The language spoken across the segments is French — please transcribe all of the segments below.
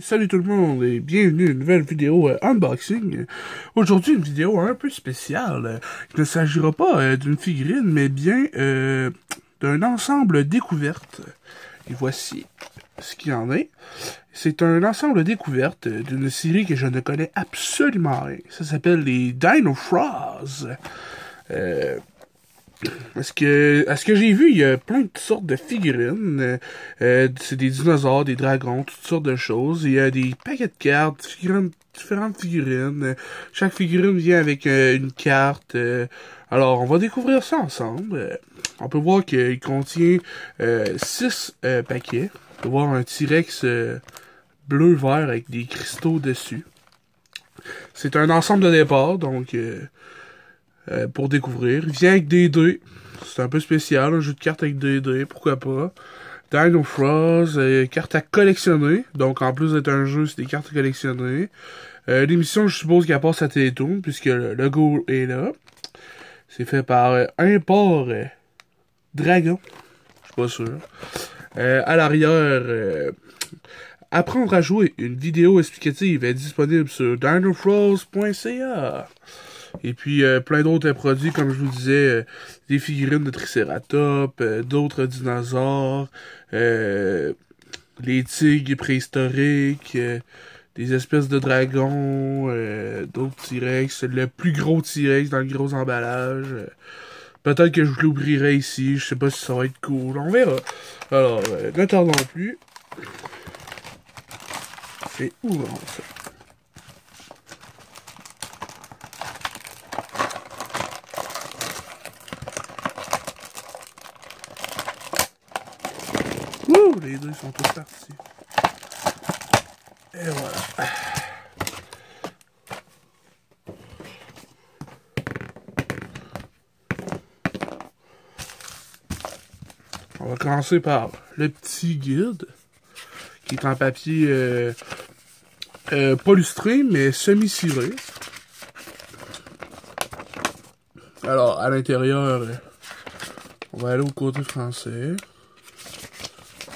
Salut tout le monde et bienvenue à une nouvelle vidéo unboxing. Aujourd'hui, une vidéo un peu spéciale. Il ne s'agira pas d'une figurine, mais bien d'un ensemble découverte. Et voici ce qu'il y en est. C'est un ensemble découverte d'une série que je ne connais absolument rien. Ça s'appelle les Dino Frogs. À ce que j'ai vu, il y a plein de sortes de figurines. C'est des dinosaures, des dragons, toutes sortes de choses. Il y a des paquets de cartes, différentes figurines. Chaque figurine vient avec une carte. Alors, on va découvrir ça ensemble. On peut voir qu'il contient 6 paquets. On peut voir un T-Rex bleu-vert avec des cristaux dessus. C'est un ensemble de départ, donc... pour découvrir. Il vient avec des dés. C'est un peu spécial, un jeu de cartes avec des dés, pourquoi pas. Dino Frogs, cartes à collectionner. Donc, en plus d'être un jeu, c'est des cartes à collectionner. L'émission, je suppose qu'elle passe à Télétoon, puisque le logo est là. C'est fait par Import Dragon. Je suis pas sûr. À l'arrière, apprendre à jouer. Une vidéo explicative est disponible sur dinofrogs.ca. Et puis, plein d'autres produits, comme je vous disais, des figurines de Triceratops, d'autres dinosaures, les tigres préhistoriques, des espèces de dragons, d'autres T-Rex, le plus gros T-Rex dans le gros emballage. Peut-être que je vous l'ouvrierai ici, je sais pas si ça va être cool, on verra. Alors, ne tardons plus. C'est ouvrons ça. Ouh, les deux sont tous partis. Et voilà. On va commencer par le petit guide, qui est en papier pas lustré, mais semi-ciré. Alors, à l'intérieur, on va aller au côté français,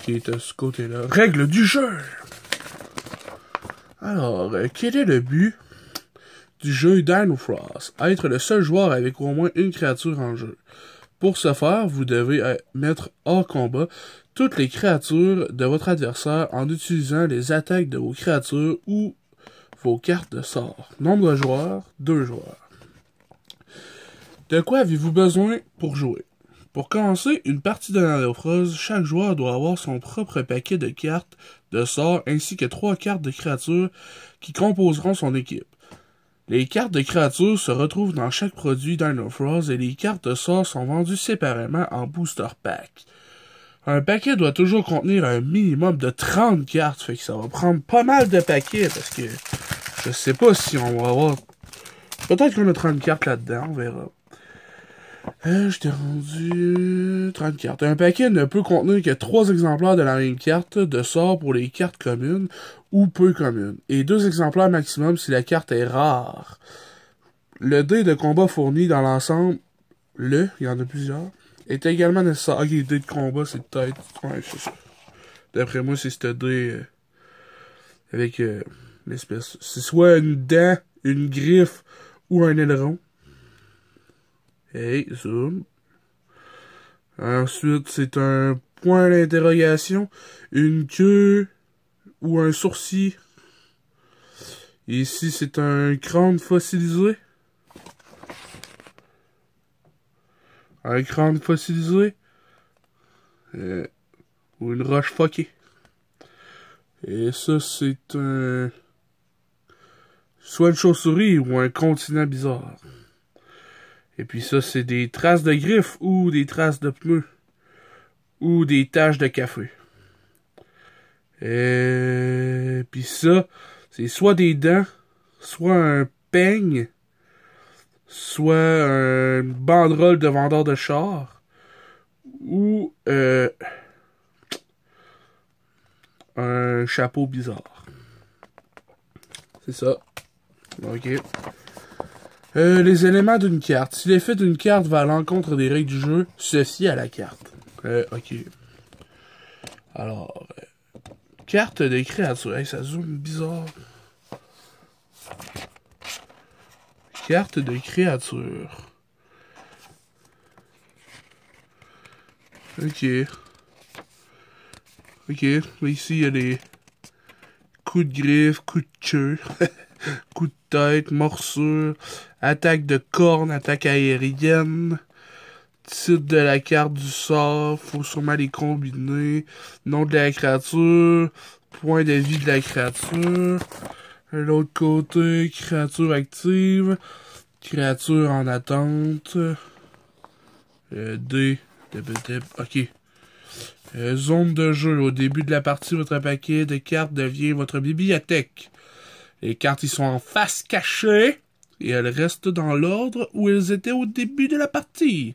qui est à ce côté-là. Règles du jeu! Alors, quel est le but du jeu Dino Frogs? Être le seul joueur avec au moins une créature en jeu. Pour ce faire, vous devez mettre hors combat toutes les créatures de votre adversaire en utilisant les attaques de vos créatures ou vos cartes de sort. Nombre de joueurs, 2 joueurs. De quoi avez-vous besoin pour jouer? Pour commencer une partie de Dino Frogs, chaque joueur doit avoir son propre paquet de cartes de sort ainsi que 3 cartes de créatures qui composeront son équipe. Les cartes de créatures se retrouvent dans chaque produit Dino Frogs et les cartes de sort sont vendues séparément en booster pack. Un paquet doit toujours contenir un minimum de 30 cartes, fait que ça va prendre pas mal de paquets parce que je sais pas si on va avoir... Peut-être qu'on a 30 cartes là-dedans, on verra. Je t'ai rendu 30 cartes. Un paquet ne peut contenir que 3 exemplaires de la même carte de sort pour les cartes communes ou peu communes, et 2 exemplaires maximum si la carte est rare. Le dé de combat fourni dans l'ensemble, il y en a plusieurs, est également nécessaire. Ok, le dé de combat, c'est peut-être... Ouais, c'est ça. D'après moi, c'est ce dé avec l'espèce... C'est soit une dent, une griffe ou un aileron. Hey, zoom. Ensuite, c'est un point d'interrogation, une queue ou un sourcil. Ici, c'est un crâne fossilisé. Un crâne fossilisé. Ou une roche foquée. Et ça, c'est un... soit une chauve-souris ou un continent bizarre. Et puis ça, c'est des traces de griffes ou des traces de pneus. Ou des taches de café. Et puis ça, c'est soit des dents, soit un peigne, soit une banderole de vendeur de char, ou un chapeau bizarre. C'est ça. Ok. Les éléments d'une carte. Si l'effet d'une carte va à l'encontre des règles du jeu, se fie à la carte. Ok. Alors, Carte de créature. Hey, ça zoome bizarre. Carte de créature. Ok. Ok. Ici, il y a des coups de griffe, coups de queue, coups de tête, morsure, attaque de corne, attaque aérienne. Titre de la carte du sort, faut sûrement les combiner. Nom de la créature, point de vie de la créature. L'autre côté, créature active, créature en attente. D, ok. Zone de jeu. Au début de la partie, votre paquet de cartes devient votre bibliothèque. Les cartes, ils sont en face cachée et elles restent dans l'ordre où elles étaient au début de la partie.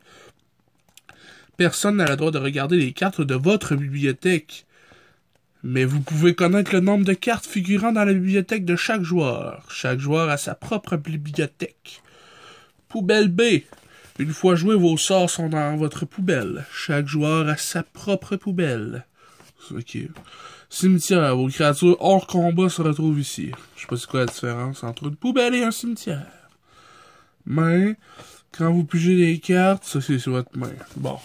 Personne n'a le droit de regarder les cartes de votre bibliothèque. Mais vous pouvez connaître le nombre de cartes figurant dans la bibliothèque de chaque joueur. Chaque joueur a sa propre bibliothèque. Poubelle B. Une fois joué, vos sorts sont dans votre poubelle. Chaque joueur a sa propre poubelle. Ok. Cimetière. Vos créatures hors combat se retrouvent ici. Je sais pas c'est quoi la différence entre une poubelle et un cimetière. Main. Quand vous pigez des cartes, ça c'est sur votre main. Bon.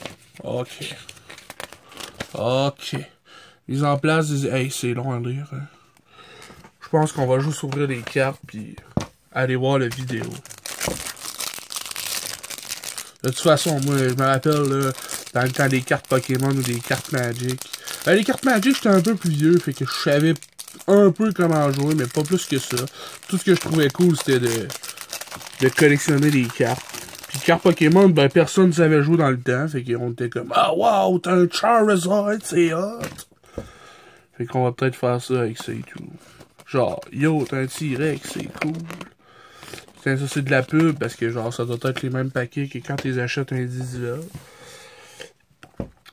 Ok. Ok. Mise en place des... Hey, c'est long à lire. Hein. Je pense qu'on va juste ouvrir les cartes puis aller voir la vidéo. De toute façon, moi, je me rappelle, là, dans le temps des cartes Pokémon ou des cartes Magic. Les cartes Magic, j'étais un peu plus vieux, fait que je savais un peu comment jouer, mais pas plus que ça. Tout ce que je trouvais cool, c'était de collectionner les cartes. Puis cartes Pokémon, ben personne ne savait jouer dans le temps, fait qu'on était comme « Ah, wow, t'as un Charizard, c'est hot! » Fait qu'on va peut-être faire ça avec ça et tout. Genre, yo, t'as un T-Rex, c'est cool. Putain, ça c'est de la pub, parce que genre, ça doit être les mêmes paquets que quand tu les achètes individuels.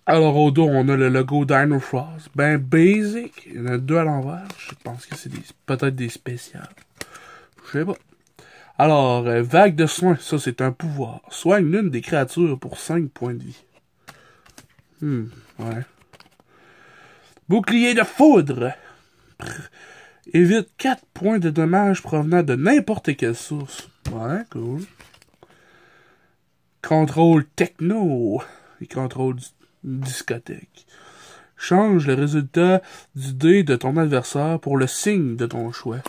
Alors au dos, on a le logo Dino Frost. Ben basic, il y en a deux à l'envers. Je pense que c'est peut-être des spéciales. Je sais pas. Alors, vague de soins, ça c'est un pouvoir. Soigne l'une des créatures pour 5 points de vie. Ouais. Bouclier de foudre. Évite 4 points de dommages provenant de n'importe quelle source. Ouais, cool. Contrôle techno. Et contrôle discothèque. Change le résultat du dé de ton adversaire pour le signe de ton choix.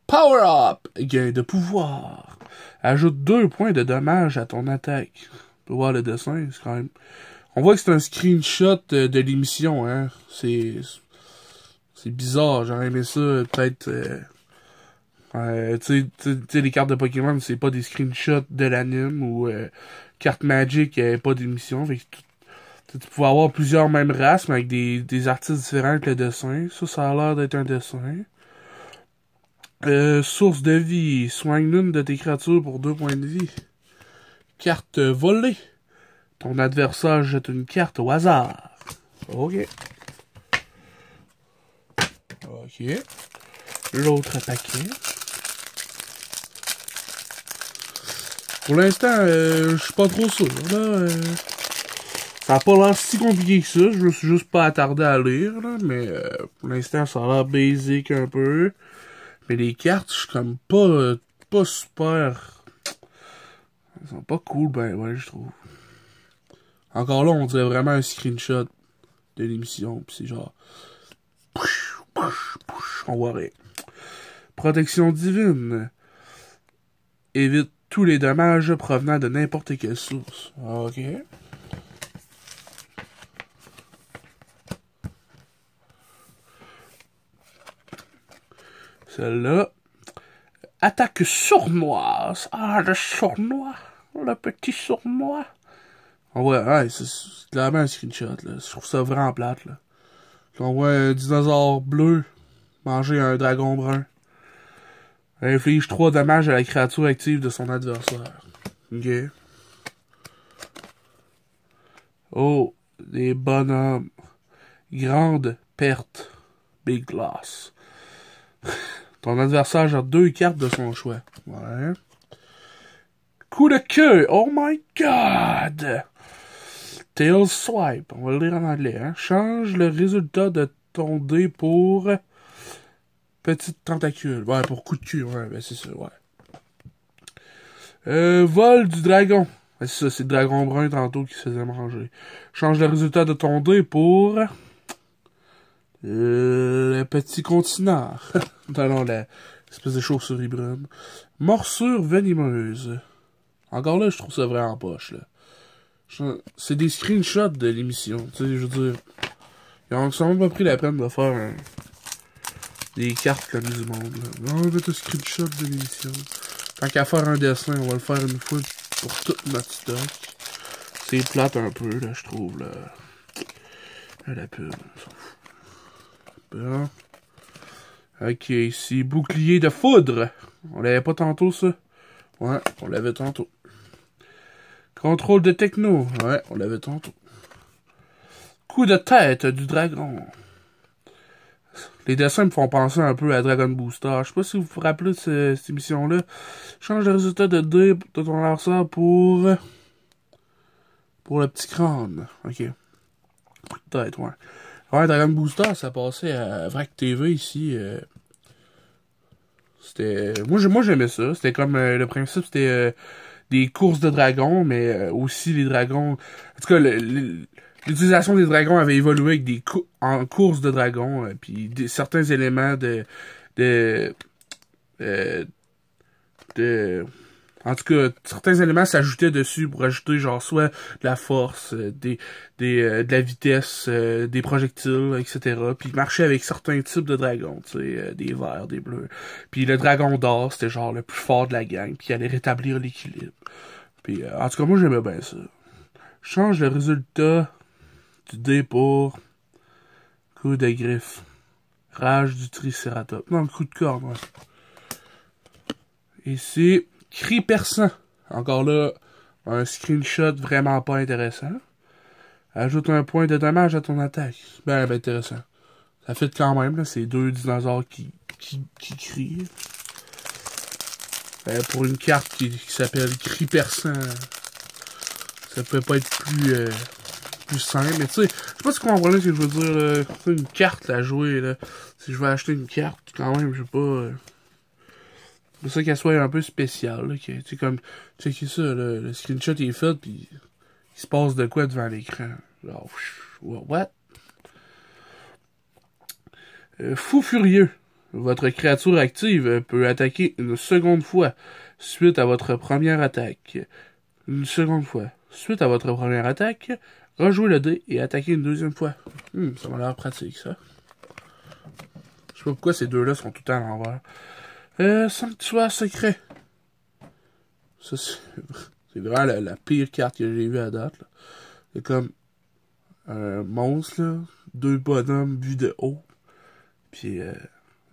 Power Up! Gain de pouvoir. Ajoute 2 points de dommage à ton attaque. Tu peux voir le dessin, c'est quand même... On voit que c'est un screenshot de l'émission, hein. C'est bizarre, j'aurais aimé ça, peut-être... tu sais, les cartes de Pokémon, c'est pas des screenshots de l'anime, ou cartes Magic, il n'y avait pas d'émission, fait que tu pouvais avoir plusieurs mêmes races, mais avec des artistes différents avec le dessin. Ça a l'air d'être un dessin. Source de vie. Soigne l'une de tes créatures pour 2 points de vie. Carte volée. Ton adversaire jette une carte au hasard. Ok. Ok. L'autre paquet. Pour l'instant, je suis pas trop sûr. Là, ça a pas l'air si compliqué que ça. Je me suis juste pas attardé à lire. Là, mais pour l'instant, ça a l'air basic un peu. Mais les cartes, je suis comme pas super... Elles sont pas cool, ben ouais, je trouve. Encore là, on dirait vraiment un screenshot de l'émission. Pis c'est genre... On voit rien. Protection divine. Évite tous les dommages provenant de n'importe quelle source. Ok. Celle-là. Attaque sournoise. Ah, le sournois. Le petit sournois. On voit, ouais, c'est clairement un screenshot, là. Je trouve ça vraiment plate, là. On voit un dinosaure bleu manger un dragon brun. Inflige 3 dommages à la créature active de son adversaire. Ok. Oh, des bonhommes. Grande perte. Big loss. Ton adversaire gère 2 cartes de son choix. Ouais. Coup de queue. Oh my god. Tail Swipe, on va le lire en anglais, hein. Change le résultat de ton dé pour petite tentacule. Ouais, pour coup de cul, ouais, ben c'est ça, ouais. Vol du dragon. Ben, c'est ça, c'est le dragon brun tantôt qui se faisait manger. Change le résultat de ton dé pour le petit continent. Non, l'espèce de chauve-souris brune. Morsure venimeuse. Encore là, je trouve ça vraiment poche, là. C'est des screenshots de l'émission, tu sais, je veux dire. Ils ont sûrement pas pris la peine de faire des cartes comme du monde, là. Non, on va mettre un screenshot de l'émission. Tant qu'à faire un dessin, on va le faire une fois pour tout notre stock. C'est plate un peu, là, je trouve, là. La pub, on s'en fout. Bon. Ok, ici, bouclier de foudre. On l'avait pas tantôt, ça? Ouais, on l'avait tantôt. Contrôle de techno. Ouais, on l'avait tantôt. Coup de tête du dragon. Les dessins me font penser un peu à Dragon Booster. Je sais pas si vous vous rappelez de cette émission-là. Change le résultat de dé de ton adversaire pour le petit crâne. Ok. Coup de tête, ouais. Ouais, Dragon Booster, ça passait à Vrac TV ici. C'était... Moi, j'aimais ça. C'était comme... le principe, c'était des courses de dragons, mais aussi les dragons... En tout cas, l'utilisation des dragons avait évolué avec en courses de dragons, puis certains éléments en tout cas, certains éléments s'ajoutaient dessus pour ajouter, genre, soit de la force, de la vitesse, des projectiles, etc. Puis il marchait avec certains types de dragons, tu sais, des verts, des bleus. Puis le dragon d'or, c'était genre le plus fort de la gang, puis il allait rétablir l'équilibre. Puis, en tout cas, moi, j'aimais bien ça. Change le résultat du dé pour coup de griffe. Rage du tricératops. Non, le coup de corne, ouais. Ici, cri perçant. Encore là, un screenshot vraiment pas intéressant. Ajoute un point de dommage à ton attaque. Ben intéressant. Ça fait quand même, là, c'est deux dinosaures qui crient. Pour une carte qui s'appelle cri perçant, ça peut pas être plus simple. Mais tu sais, je sais pas si vous comprenez ce que je veux dire, là. Une carte à jouer, là. Si je veux acheter une carte, quand même, je sais pas... C'est pour ça qu'elle soit un peu spéciale, là. Tu sais, comme... Tu sais, ça, là, le screenshot est fait, pis... Il se passe de quoi devant l'écran? Genre... What? Fou furieux. Votre créature active peut attaquer une seconde fois suite à votre première attaque. Une seconde fois. Suite à votre première attaque, rejouez le dé et attaquez une deuxième fois. Ça m'a l'air pratique, ça. Je sais pas pourquoi ces deux-là sont tout le temps à l'envers. Sanctuaire secret. Ça, c'est vraiment la pire carte que j'ai vue à date, là. C'est comme un monstre, là. Deux bonhommes vus de haut. Puis,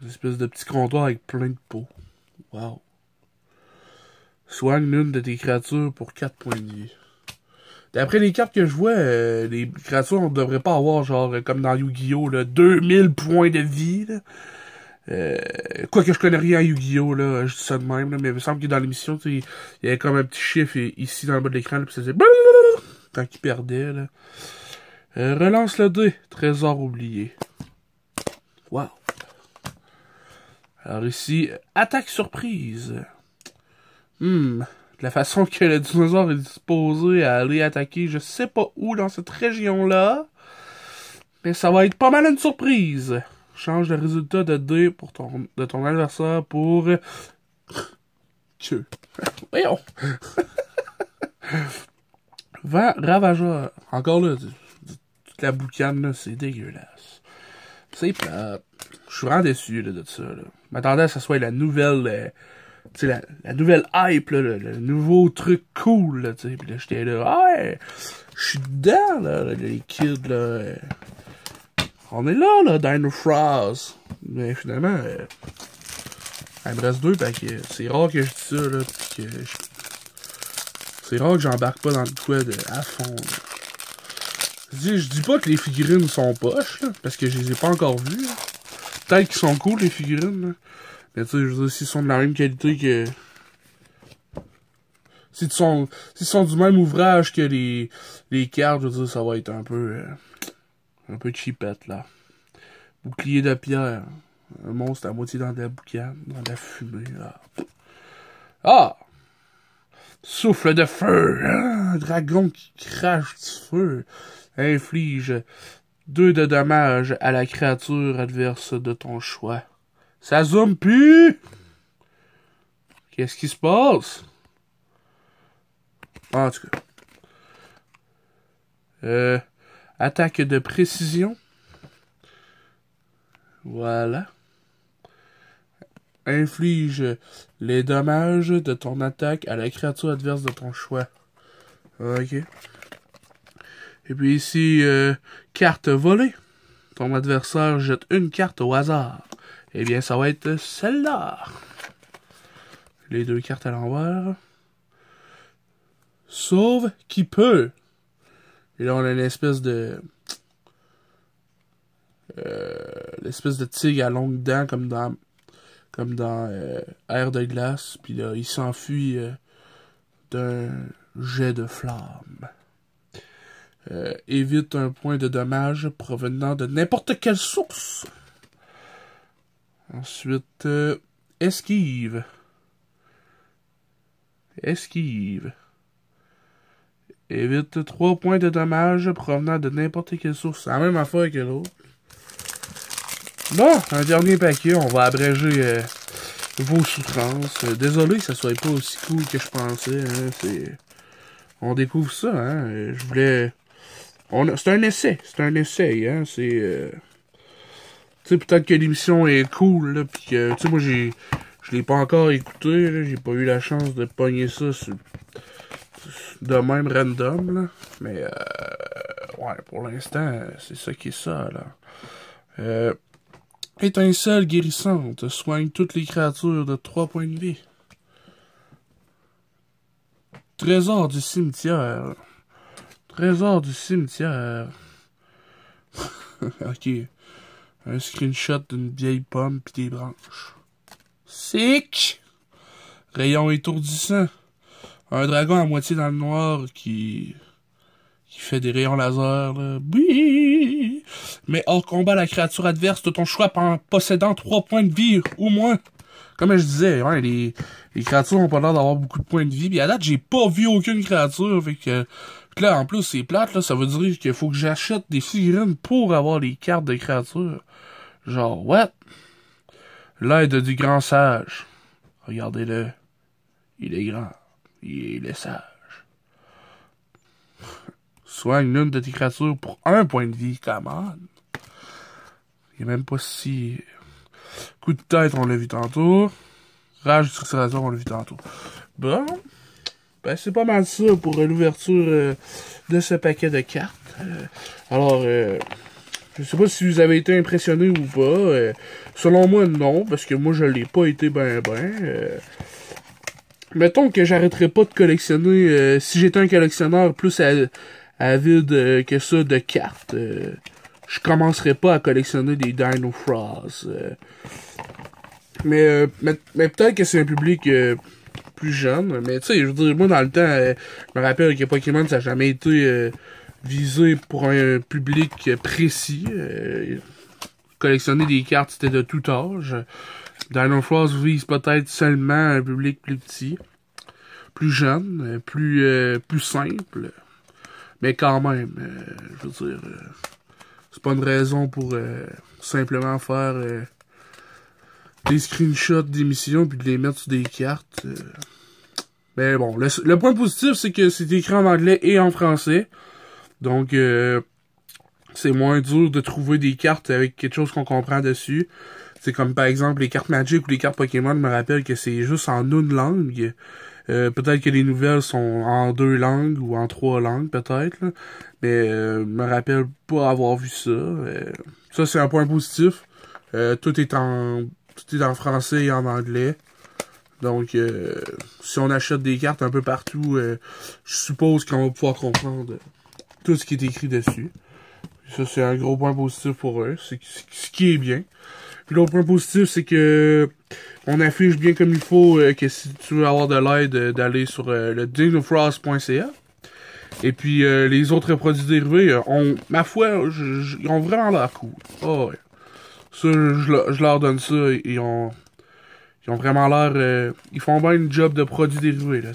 une espèce de petit comptoir avec plein de peau. Wow. Soigne l'une de tes créatures pour 4 points de vie. D'après les cartes que je vois, les créatures, on devrait pas avoir, genre, comme dans Yu-Gi-Oh, là, 2000 points de vie, là. Quoique je connais rien à Yu-Gi-Oh, là, je dis ça de même, là, mais il me semble que dans l'émission, il y avait comme un petit chiffre ici dans le bas de l'écran, puis ça faisait quand il perdait, là. Relance le dé, trésor oublié. Wow. Alors ici, attaque surprise. De la façon que le dinosaure est disposé à aller attaquer, je sais pas où dans cette région-là, mais ça va être pas mal une surprise. Change le résultat de dé de ton adversaire pour... Voyons! Vent ravageur. Encore là, toute la boucane, là, c'est dégueulasse. C'est plate. Je suis vraiment déçu là, de ça. Je m'attendais à ce que ça soit la nouvelle... tu sais, la nouvelle hype, là, le nouveau truc cool, là, tu sais. Puis là, j'étais là, ah ouais, je suis dedans, là, les kids, là. On est là, Dino Frost. Mais finalement, il me reste 2, parce que c'est rare que je dis ça, là, pis que c'est rare que j'embarque pas dans le quoi à fond, là. Je dis pas que les figurines sont poches, là, parce que je les ai pas encore vues, là. Peut-être qu'ils sont cool, les figurines, là. Mais tu sais, je veux dire, s'ils sont de la même qualité que s'ils sont du même ouvrage que les cartes, je veux dire, ça va être un peu cheapette, là. Bouclier de pierre. Un monstre à moitié dans de la boucane, dans de la fumée, là. Ah! Souffle de feu! Un dragon qui crache du feu. Inflige 2 de dommages à la créature adverse de ton choix. Ça zoome plus! Qu'est-ce qui se passe? En tout cas. Attaque de précision. Voilà. Inflige les dommages de ton attaque à la créature adverse de ton choix. Ok. Et puis ici, carte volée. Ton adversaire jette une carte au hasard. Eh bien, ça va être celle-là. Les 2 cartes à l'envers. Sauve qui peut. Et là, on a une espèce de... l'espèce de tigre à longues dents, comme dans Air de glace. Puis là, il s'enfuit d'un jet de flamme. Évite un point de dommage provenant de n'importe quelle source. Ensuite, esquive. Esquive. Évite 3 points de dommage provenant de n'importe quelle source. C'est la même affaire que l'autre. Bon, un dernier paquet. On va abréger vos souffrances. Désolé que ça soit pas aussi cool que je pensais. Hein. On découvre ça. Hein. Je voulais... C'est un essai. C'est un essai. Hein. C'est... Tu sais, peut-être que l'émission est cool. Là, pis que... Tu sais, moi, je l'ai pas encore écouté. Là. J'ai pas eu la chance de pogner ça de même random, là. Mais, ouais, pour l'instant, c'est ça qui est ça, là. Étincelle guérissante. Soigne toutes les créatures de 3 points de vie. Trésor du cimetière. Trésor du cimetière. Ok. Un screenshot d'une vieille pomme pis des branches. Sick! Rayon étourdissant. Un dragon à moitié dans le noir qui fait des rayons laser, là. Oui! Mais hors combat, la créature adverse de ton choix possédant 3 points de vie ou moins. Comme je disais, ouais, les créatures ont pas l'air d'avoir beaucoup de points de vie. Puis à date, j'ai pas vu aucune créature. Fait que là, en plus, c'est plate, là. Ça veut dire qu'il faut que j'achète des figurines pour avoir les cartes de créatures. Genre, what? L'aide du grand sage. Regardez-le. Il est grand. Il est sage. Soigne l'une de tes créatures pour 1 point de vie, come on. Il est même pas si... Coup de tête, on l'a vu tantôt. Rage du triceratops, on l'a vu tantôt. Bon. Ben, c'est pas mal ça pour l'ouverture de ce paquet de cartes. Alors, je sais pas si vous avez été impressionné ou pas. Selon moi, non, parce que moi, je l'ai pas été ben. Mettons que j'arrêterais pas de collectionner, si j'étais un collectionneur plus avide que ça de cartes, je commencerais pas à collectionner des Dino Frost. Mais peut-être que c'est un public plus jeune. Mais tu sais, je veux dire, moi dans le temps, je me rappelle que Pokémon ça n'a jamais été visé pour un public précis. Collectionner des cartes, c'était de tout âge. Dino Frost vise peut-être seulement un public plus petit, plus jeune, plus simple. Mais quand même, je veux dire, c'est pas une raison pour simplement faire des screenshots d'émissions puis de les mettre sur des cartes. Mais bon, le point positif, c'est que c'est écrit en anglais et en français. Donc, c'est moins dur de trouver des cartes avec quelque chose qu'on comprend dessus. C'est comme par exemple les cartes Magic ou les cartes Pokémon, je me rappelle que c'est juste en une langue. Peut-être que les nouvelles sont en 2 langues ou en 3 langues, peut-être. Là. Mais je me rappelle pas avoir vu ça. Ça, c'est un point positif. Tout est en français et en anglais. Donc, si on achète des cartes un peu partout, je suppose qu'on va pouvoir comprendre tout ce qui est écrit dessus. Ça, c'est un gros point positif pour eux. C'est ce qui est bien. Puis l'autre point positif, c'est que on affiche bien comme il faut que si tu veux avoir de l'aide, d'aller sur le dinofrost.ca. Et puis les autres produits dérivés ont, ma foi, ils ont vraiment l'air cool. Oh ouais. Ça, je leur donne ça. Ils ont vraiment l'air... ils font bien une job de produits dérivés. Là.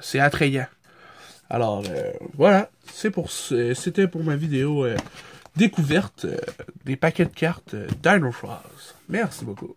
C'est attrayant. Alors, voilà. C'était pour ma vidéo découverte des paquets de cartes Dino Frost. Merci beaucoup.